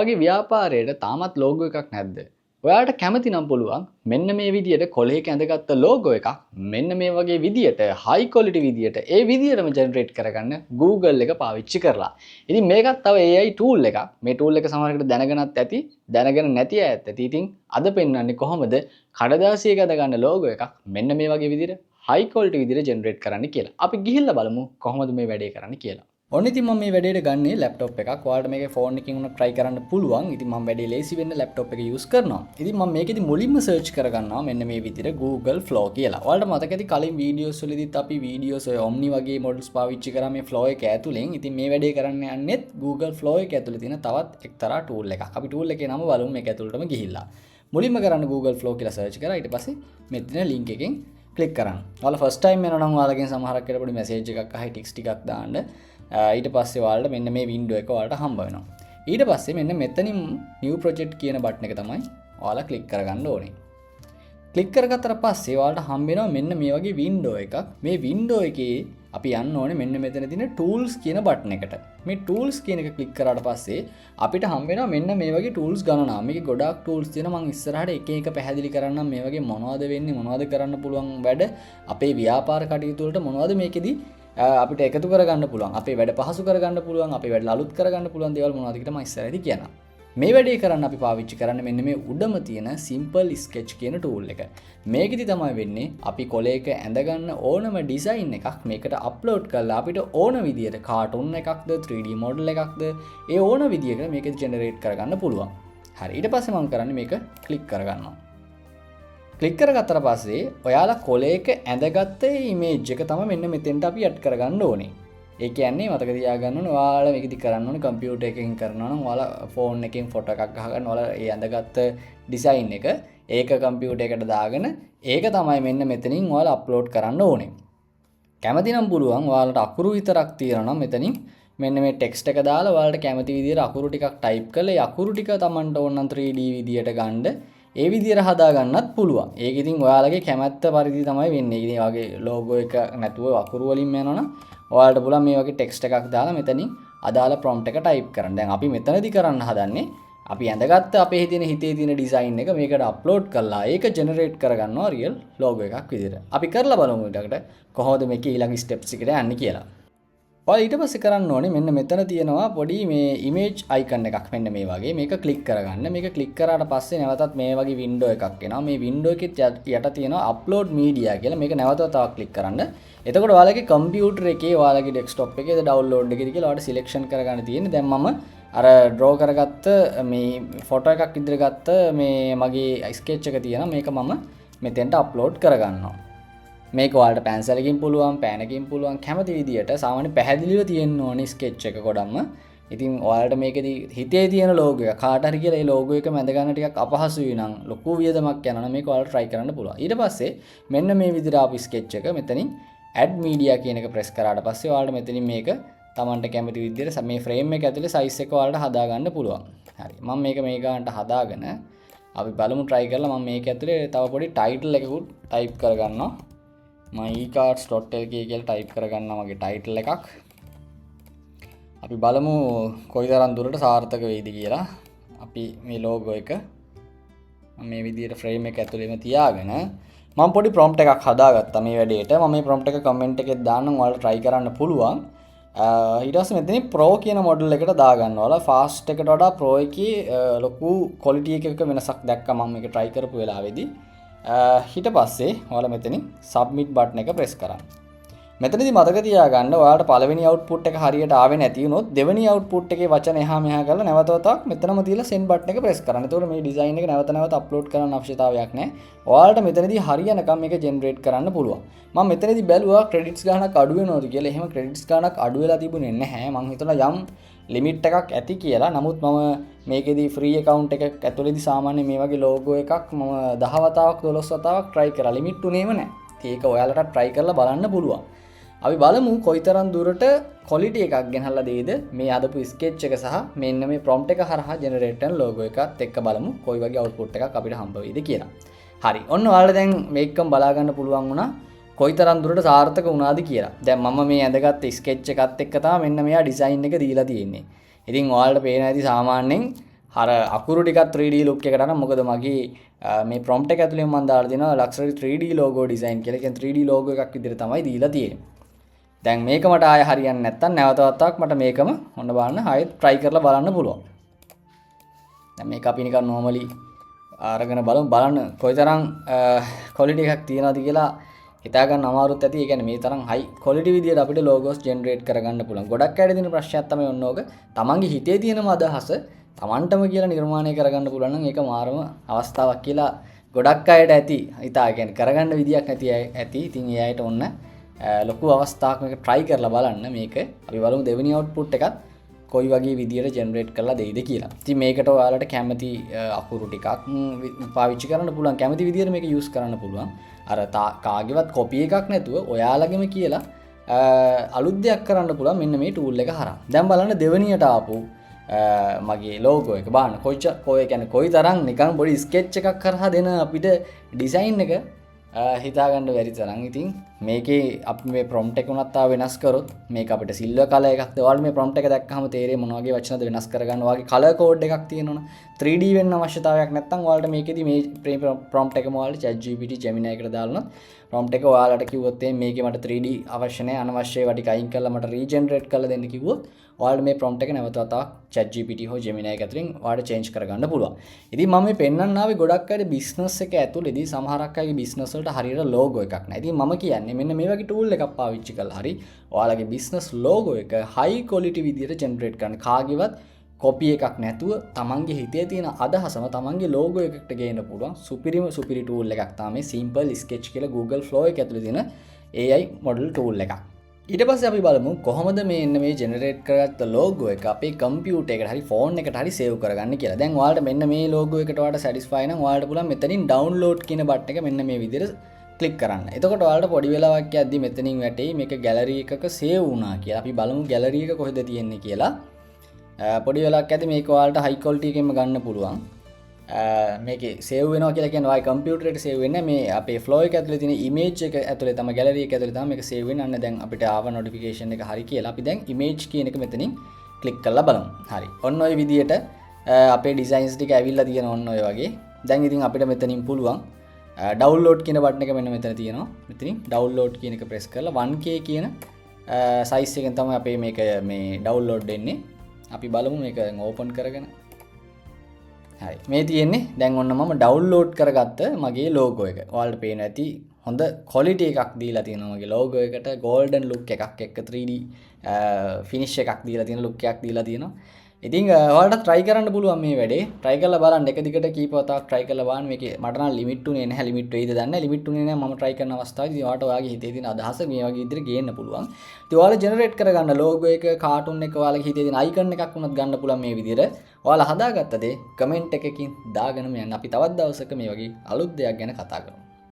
ඔයාගේ ව්‍යාපාරයට තාමත් ලෝගෝ එකක් නැද්ද? ඔයාලට කැමති නම් පුළුවන් මෙන්න මේ විදියට කොලයක ඇඳගත්ත ලෝගෝ එකක් මෙන්න මේ වගේ විදියට high quality විදියට ඒ විදියටම ජෙනරේට් කරගන්න Google එක පාවිච්චි කරලා. ඉතින් මේකත් තව AI tool එකක්. මේ tool එක සමහරකට දැනගෙනත් ඇති, දැනගෙන නැති අයත් ඇති. ඉතින් අද පෙන්වන්නේ කොහොමද කඩදාසියක ඇඳගන්න ලෝගෝ එකක් මෙන්න මේ වගේ විදියට high quality විදියට ජෙනරේට් කරන්න කියලා. අපි ගිහිල්ලා බලමු කොහොමද මේ වැඩේ කරන්න කියලා. ඔන්න ඉතින් මම මේ වැඩේට ගන්නේ ලැප්ටොප් එකක්. ඔයාලට මේකේ ෆෝන් එකකින් උන try කරන්න පුළුවන්. ඉතින් මම වැඩේ ලේසි වෙන්න ලැප්ටොප් එක use කරනවා. ඉතින් මම මේකෙදි මුලින්ම search කරගන්නවා මෙන්න මේ විදිහට Google Flow කියලා. ඔයාලට මතක ඇති කලින් වීඩියෝස් වලදීත් අපි වීඩියෝස් ඔය Omni වගේ මොඩල්ස් පාවිච්චි කරා මේ Flow එක ඇතුලෙන්. ඉතින් මේ වැඩේ කරන්න යන්නෙත් Google Flow එක ඇතුලේ තියෙන තවත් එක්තරා tool එකක්. අපි tool එකේ නම බලමු මේක ඇතුළටම ගිහිල්ලා. මුලින්ම කරන්න Google Flow කියලා search කරා. ඊට පස්සේ මෙතන link එකෙන් click කරන්න. ඔයාලා first time එනවා නම් ඔයාලගෙන් සමහරක් වෙලාවට පොඩි message එකක් අහයි text ටිකක් දාන්න. ඊට පස්සේ ඔයාලට මෙන්න මේ වින්ඩෝ එක ඔයාලට හම්බ වෙනවා. ඊට පස්සේ මෙන්න මෙතනින් new project කියන බටන් එක තමයි ඔයාලා ක්ලික් කරගන්න ඕනේ. ක්ලික් කරගත්තට පස්සේ ඔයාලට හම්බ වෙනවා මෙන්න මේ වගේ වින්ඩෝ එකක්. මේ වින්ඩෝ එකේ අපි යන්න ඕනේ මෙන්න මෙතන තියෙන tools කියන බටන් එකට. මේ tools කියන එක ක්ලික් කරාට පස්සේ අපිට හම්බ වෙනවා මෙන්න මේ වගේ tools ගණනාවක්. මේකේ ගොඩාක් tools තියෙනවා. මම ඉස්සරහට එක එක පැහැදිලි කරන්නම් මේ වගේ මොනවද වෙන්නේ, මොනවද කරන්න පුළුවන් වැඩ, අපේ ව්‍යාපාර කටයුතු වලට මොනවද මේකෙදි අපිට එකතු කරගන්න පුළුවන්, අපේ වැඩ පහසු කරගන්න පුළුවන්, අපේ වැඩ අලුත් කරගන්න පුළුවන් දේවල් මොනවද කියලා මම ඉස්සරහදී කියනවා. මේ වැඩේ කරන්න අපි පාවිච්චි කරන්නේ මෙන්න මේ උඩම තියෙන simple sketch කියන tool එක. මේකෙදි තමයි වෙන්නේ අපි කොලයක ඇඳගන්න ඕනම design එකක් මේකට upload කරලා අපිට ඕන විදියට cartoon එකක්ද 3D model එකක්ද ඒ ඕන විදියකට මේකෙදි generate කරගන්න පුළුවන්. හරි, ඊට පස්සේ මම කරන්නේ මේක click කරගන්නවා. ක්ලික් කරගත්තට පස්සේ ඔයාලා කොලයක ඇඳගත්ත ඉමේජ් එක තමයි මෙන්න මෙතෙන්ට අපි ඇඩ් කරගන්න ඕනේ. ඒ කියන්නේ මතක තියාගන්න ඕනේ ඔයාලා මේකෙදි කරන්න ඕනේ කම්පියුටර් එකකින් කරනවා නම් ඔයාලා ෆෝන් එකකින් ෆොටෝ එකක් ගහගන්න ඔයාලා ඒ ඇඳගත්ත ඩිසයින් එක ඒක කම්පියුටර් එකට දාගෙන ඒක තමයි මෙන්න මෙතනින් ඔයාලා අප්ලෝඩ් කරන්න ඕනේ. කැමති නම් පුළුවන් ඔයාලට අකුරු විතරක් තියෙනවා නම් මෙතනින් මෙන්න මේ ටෙක්ස්ට් එක දාලා ඔයාලට කැමති විදියට අකුරු ටිකක් ටයිප් කරලා ඒ අකුරු ටික Tamanට ඕන නම් 3D විදියට ගන්න ඒ විදියට හදා ගන්නත් පුළුවන්. ඒක ඉතින් ඔයාලගේ කැමැත්ත පරිදි තමයි වෙන්නේ. ඉතින් වගේ ලෝගෝ එක නැතුව අකුරු වලින් යනවනම් ඔයාලට පුළුවන් මේ වගේ ටෙක්ස්ට් එකක් දාලා මෙතනින් අදාළ ප්‍රොම්ප්ට් එක ටයිප් කරන්න. දැන් අපි මෙතනදී කරන්න හදන්නේ අපි ඇඳගත්ත අපේ හිතේ තියෙන ඩිසයින් එක මේකට අප්ලෝඩ් කරලා ඒක ජෙනරේට් කරගන්නවා රියල් ලෝගෝ එකක් විදියට. අපි කරලා බලමු ඊටකට කොහොමද මේකේ ඊළඟ ස්ටෙප්ස් එකට යන්නේ කියලා. ඔයාලා ඊට පස්සේ කරන්න ඕනේ මෙන්න මෙතන තියෙනවා පොඩි මේ ඉමේජ් අයිකන් එකක් මෙන්න මේ වගේ. මේක ක්ලික් කරගන්න. මේක ක්ලික් කරාට පස්සේ නැවතත් මේ වගේ වින්ඩෝ එකක් එනවා. මේ වින්ඩෝ එකේ යට තියෙනවා අප්ලෝඩ් මීඩියා කියලා. මේක නැවතත් තවත් ක්ලික් කරන්න. එතකොට ඔයාලගේ කම්පියුටර් එකේ ඔයාලගේ ඩෙස්ක්ටොප් එකේ ඩවුන්ලෝඩ් එකේද කියලා ඔයාලට සිලෙක්ෂන් කරගන්න තියෙන්නේ. දැන් මම අර ඩ්‍රෝ කරගත්ත මේ ෆොටෝ එකක් ඉදිරියට ගත්ත මේ මගේ ස්කෙච් එක තියෙනවා. මේක මම මෙතෙන්ට අප්ලෝඩ් කරගන්නවා. මේක ඔයාලට පැන්සලකින් පුළුවන්, පෑනකින් පුළුවන්, කැමති විදියට සාමාන්‍ය පැහැදිලිව තියෙන්න ඕනේ ස්කෙච් එක කොටම්ම. ඉතින් ඔයාලට මේකෙදි හිතේ තියෙන ලෝගෝ එක කාට හරි කියලා ඒ ලෝගෝ එක මැද ගන්න ටිකක් අපහසුයි නම් ලොකු වියදමක් යනවා නම් මේක ඔයාලට try කරන්න පුළුවන්. ඊට පස්සේ මෙන්න මේ විදිහට ආපු ස්කෙච් එක මෙතනින් add media කියන එක press කරාට පස්සේ ඔයාලට මෙතනින් මේක Tamanට කැමති විදියට මේ frame එක ඇතුලේ size එක ඔයාලට හදා ගන්න පුළුවන්. හරි. මම මේක මේ ගන්නට හදාගෙන අපි බලමු try කරලා මම මේක ඇතුලේ තව පොඩි title එකකුත් type කරගන්නවා. mycards.lk කියලා ටයිප් කරගන්නවා මගේ ටයිටල් එකක්. අපි බලමු කොයිතරම් දුරට සාර්ථක වෙයිද කියලා. අපි මේ ලෝගෝ එක මේ විදිහට ෆ්‍රේම් එක ඇතුළේම තියාගෙන මම පොඩි ප්‍රොම්ප්ට් එකක් හදාගත්තා මේ වැඩේට. මම මේ ප්‍රොම්ප්ට් එක කමෙන්ට් එකේ දාන්නම් ඔයාලා try කරන්න පුළුවන්. ඊට පස්සේ මෙතනින් Pro කියන මොඩල් එකට දාගන්න. ඔයාලා fast එකට වඩා Pro එකේ ලොකු quality එකක වෙනසක් දැක්කා මම මේක try කරපු වෙලාවේදී. ඊට පස්සේ ඔයාලා මෙතනින් submit button එක press කරන්න. මෙතනදී මතක තියාගන්න ඔයාලට පළවෙනි output එක හරියට ආවේ නැති වුණොත් දෙවෙනි output එකේ වචන එහා මෙහා කරලා නැවතවතාවක් මෙතනම තියලා send button එක press කරන්න. එතකොට මේ design එක නැවත නැවත upload කරන්න අවශ්‍යතාවයක් නැහැ. ඔයාලට මෙතනදී හරියනකම් මේක generate කරන්න පුළුවන්. මම මෙතනදී බැලුවා credits ගානක් අඩු වෙනවද කියලා. එහෙම credits ගානක් අඩු වෙලා තිබුණේ නැහැ. මම හිතනවා යම් ලිමිට් එකක් ඇති කියලා. නමුත් මම මේකෙදී ෆ්‍රී account එකක් ඇතුළේදී සාමාන්‍ය මේ වගේ logo එකක් මම 10 වතාවක් 12 වතාවක් try කරා. ලිමිට් උනේම නැහැ. ඒක ඔයාලට try කරලා බලන්න පුළුවන්. අපි බලමු කොයිතරම් දුරට quality එකක් ගෙනහලා දෙයිද මේ අදපු sketch එක සහ මෙන්න මේ prompt එක හරහා generate කරන logo එකත් එක්ක බලමු කොයි වගේ output එකක් අපිට හම්බ වෙයිද කියලා. හරි. ඔන්න ඔයාලට දැන් මේකම බලා ගන්න පුළුවන් වුණා. කොයිතරම් දුරට සාර්ථක වුණාද කියලා. දැන් මම මේ ඇඳගත් ස්කෙච් එකත් එක්ක තමයි මෙන්න මෙයා ඩිසයින් එක දීලා තියෙන්නේ. ඉතින් ඔයාලට පේන ඇති සාමාන්‍යයෙන් අර අකුරු ටිකක් 3D look එකට අරන් මොකද මගේ මේ prompt එක ඇතුලේ මම දාලා දෙනවා luxury 3D logo design කියලා. ඒ කියන්නේ 3D logo එකක් විදිහට තමයි දීලා තියෙන්නේ. දැන් මේක මට ආය හරියන්නේ නැත්තම් නැවත වතාවක් මට මේකම ඔන්න බලන්න ආයෙත් try කරලා බලන්න පුළුවන්. දැන් මේක අපි නිකන් normally අරගෙන බලන්න කොයිතරම් quality එකක් තියනවද කියලා හිතා ගන්න අමාරුත් ඇති. ඒ කියන්නේ මේ තරම් high quality විදියට අපිට logos generate කරගන්න පුළුවන්. ගොඩක් අයට තියෙන ප්‍රශ්නයක් තමයි ඔන්න ඕක. තමන්ගේ හිතේ තියෙනම අදහස තමන්ටම කියලා නිර්මාණය කරගන්න පුළුවන් නම් ඒක මාරම අවස්ථාවක් කියලා ගොඩක් අයට ඇති. හිතා කියන්නේ කරගන්න විදියක් නැති ඇති. ඉතින් ඒ අයට ඔන්න ලොකු අවස්ථාවක් මේක try කරලා බලන්න. මේක අපි බලමු දෙවෙනි output එකත් කොයි වගේ විදියට generate කරලා දෙයිද කියලා. ඉතින් මේකට ඔයාලට කැමති අකුරු ටිකක් පාවිච්චි කරන්න පුළුවන්. කැමති විදියට මේක use කරන්න පුළුවන්. අර කාගේවත් copy එකක් නැතුව ඔයාලගෙම කියලා අලුත් දෙයක් කරන්න පුළුවන් මෙන්න මේ tool එක හරහා. දැන් බලන්න දෙවෙනියට ආපු මගේ logo එක බලන්න කොයි තරම් නිකන් පොඩි sketch එකක් කරහා දෙන අපිට design එක හිතාගන්න බැරි තරම්. ඉතින් මේකේ අපි මේ prompt එක උනත් වෙනස් කරොත් මේක අපිට silver color එකක්ද ඔයාලා මේ prompt එක දැක්කම තේරෙයි මොන වගේ වචනද වෙනස් කරගන්න. ඔයාගේ color code එකක් තියෙනවනේ 3D වෙන්න අවශ්‍යතාවයක් නැත්නම් ඔයාලට මේකෙදි මේ prompt එකම ඔයාලට ChatGPT Gemini එකට දාලා prompt එක ඔයාලට කිව්වොත් මේකේ මට 3D අවශ්‍ය නැහැ අනවශ්‍ය ඒවා ටික අයින් කරලා මට regenerate කරලා දෙන්න කිව්වොත් ඔයාලට මේ prompt එක නැවත වතාවක් ChatGPT හෝ Gemini එක අතරින් ඔයාලට change කරගන්න පුළුවන්. ඉතින් මම මේ පෙන්නන්න ආවේ ගොඩක් අය business එක ඇතුළේදී සමහරක් අයගේ business වලට හරියට logo එකක් නැහැ. ඉතින් මම කියන්නේ මෙන්න මේ වගේ tool එකක් පාවිච්චි කරලා හරි ඔයාලගේ business logo එක high quality විදියට generate කරන්න. කාගේවත් copy එකක් නැතුව තමන්ගේ හිතේ තියෙන අදහසම තමන්ගේ logo එකකට ගේන්න පුළුවන් සුපිරි tool එකක් තමයි simple sketch කියලා Google Flow එක ඇතුලේ තියෙන AI model tool එකක්. ඊට පස්සේ අපි බලමු කොහොමද මේ generate කරගත්ත logo එක අපේ computer එකට හරි phone එකට හරි save කරගන්න කියලා. දැන් ඔයාලට මෙන්න මේ logo එකට ඔයාලට satisfy නම් ඔයාලට පුළුවන් මෙතනින් download කියන button එක මෙන්න මේ විදිහට click කරන්න. එතකොට ඔයාලට පොඩි වෙලාවක් යද්දි මෙතනින් වැටෙයි මේක gallery එකක save වුණා කියලා. අපි බලමු gallery එක කොහෙද තියෙන්නේ කියලා. පොඩි වෙලාවක් ඇති මේක ඔයාලට high quality එකෙන්ම ගන්න පුළුවන්. මේකේ save වෙනවා කියලා කියන්නේ ඔයාගේ computer එකට save වෙන්නේ මේ අපේ flow එක ඇතුලේ තියෙන image එක ඇතුලේ තමයි gallery එක ඇතුලේ තමයි මේක save වෙන්නේ. අන්න දැන් අපිට ආව notification එක හරි කියලා. අපි දැන් image කියන එක මෙතනින් click කරලා බලමු. හරි. ඔන්න ඔය විදියට අපේ designs ටික ඇවිල්ලා තියෙන ඔන්න ඔය වගේ. දැන් ඉතින් අපිට මෙතනින් පුළුවන් download කියන button එක මෙන්න මෙතන තියෙනවා. මෙතනින් download කියන එක press කරලා 1K කියන size එකෙන් තමයි අපේ මේක මේ download වෙන්නේ. අපි බලමු මේක ඕපන් කරගෙන. හරි. මේ තියෙන්නේ දැන් ඔන්න මම ඩවුන්ලෝඩ් කරගත්ත මගේ logo එක. ඔයාලට පේනවා ඇති හොඳ quality එකක් දීලා තියෙනවා මගේ logo එකට golden look එකක් එක්ක 3D finish එකක් දීලා තියෙන look එකක් දීලා තියෙනවා. ඉතින් ඔයාලට try කරන්න පුළුවන් මේ වැඩේ. try කරලා බලන්න එක දිගට කීප වතාවක් try කරලා බලන්න. මේකේ මට නම් limit උනේ නැහැ. limit වෙයිද දන්නේ නැහැ. limit උනේ නැහැ. මම try කරන අවස්ථාවේදී ඔයාලට ඔයාගේ හිතේ තියෙන අදහස මේ වගේ විදිහට ගේන්න පුළුවන්. ඉතින් ඔයාලා generate කරගන්න logo එක, cartoon එක, ඔයාලගේ හිතේ තියෙන icon එකක් වුණත් ගන්න පුළුවන් මේ විදිහට. ඔයාලා හදාගත්ත දේ comment එකකින් දාගෙනම යන්න. අපි තවත් දවසක මේ වගේ අලුත් දෙයක් ගැන කතා කරමු.